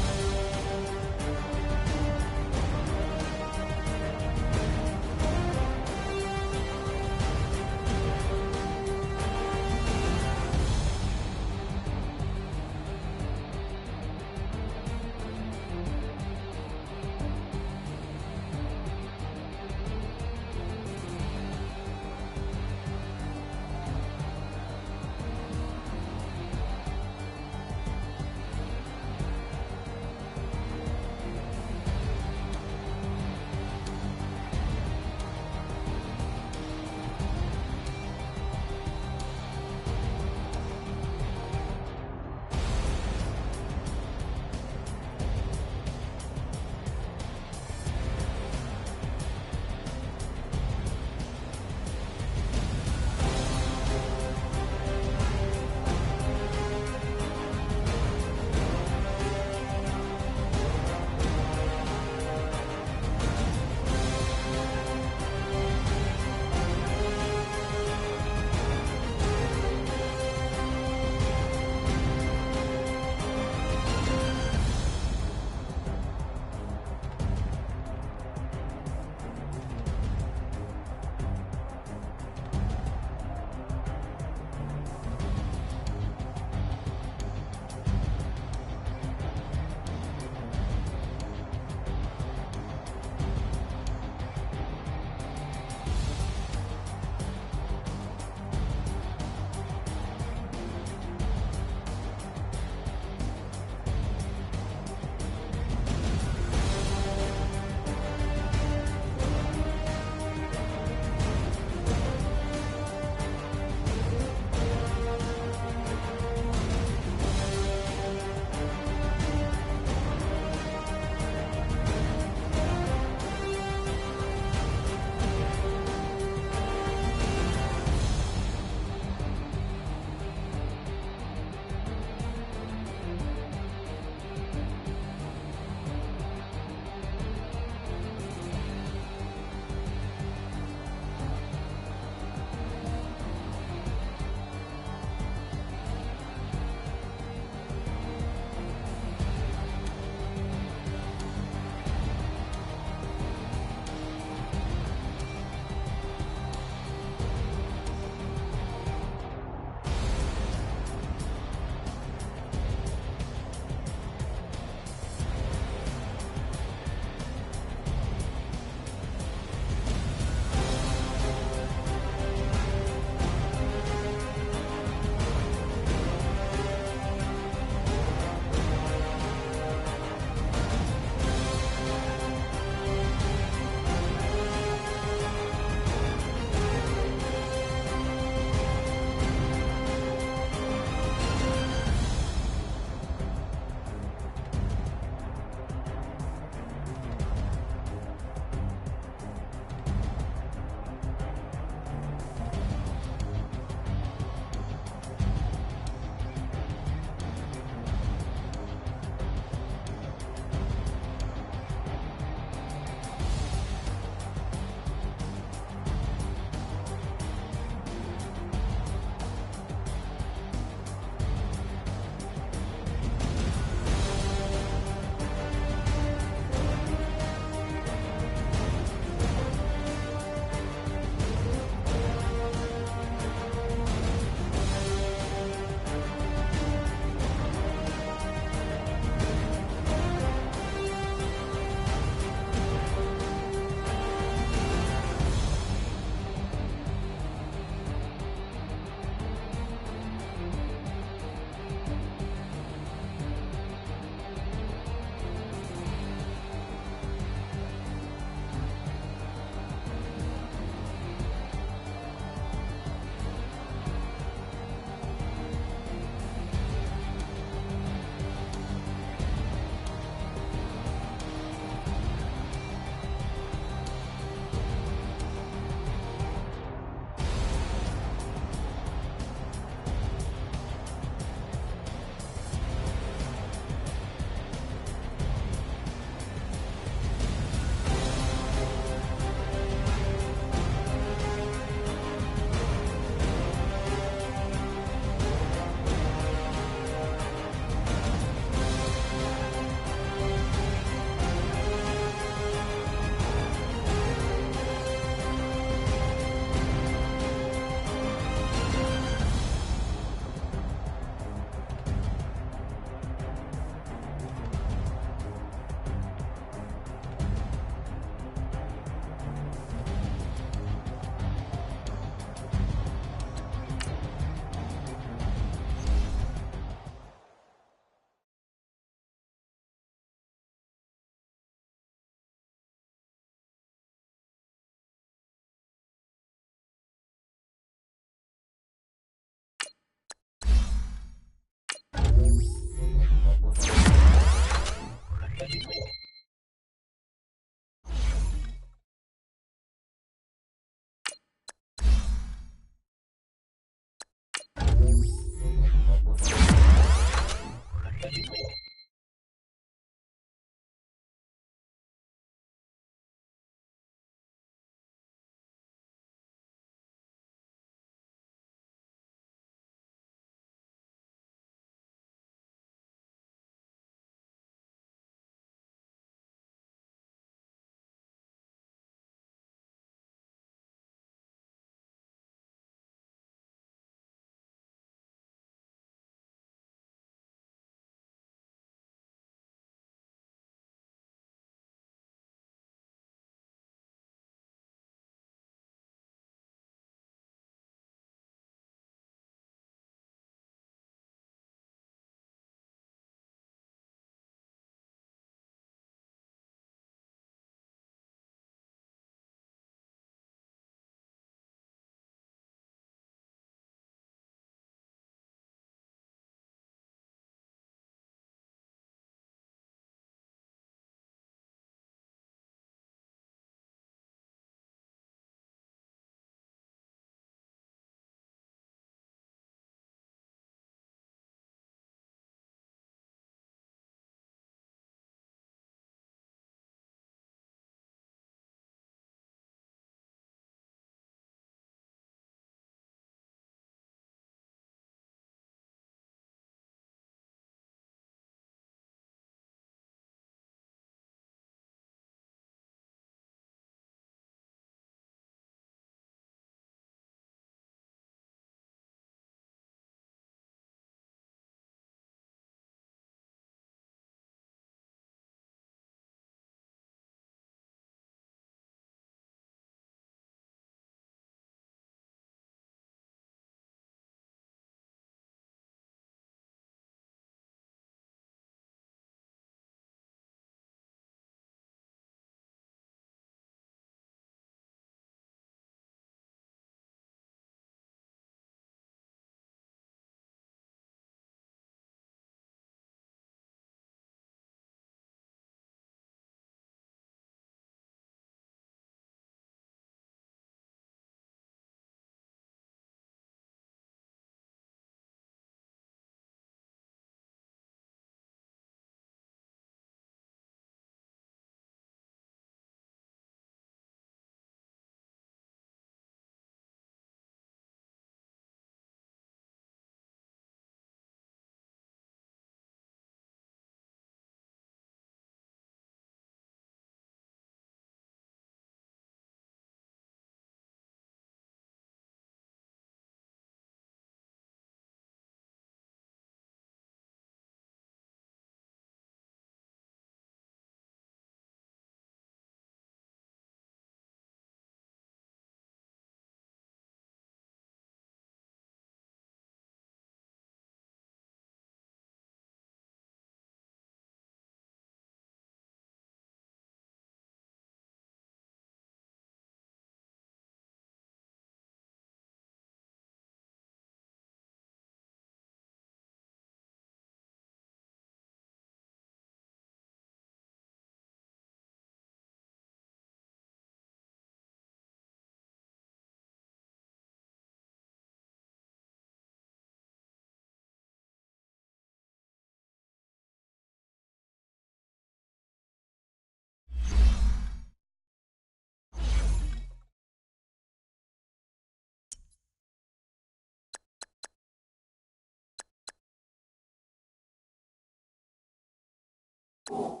you.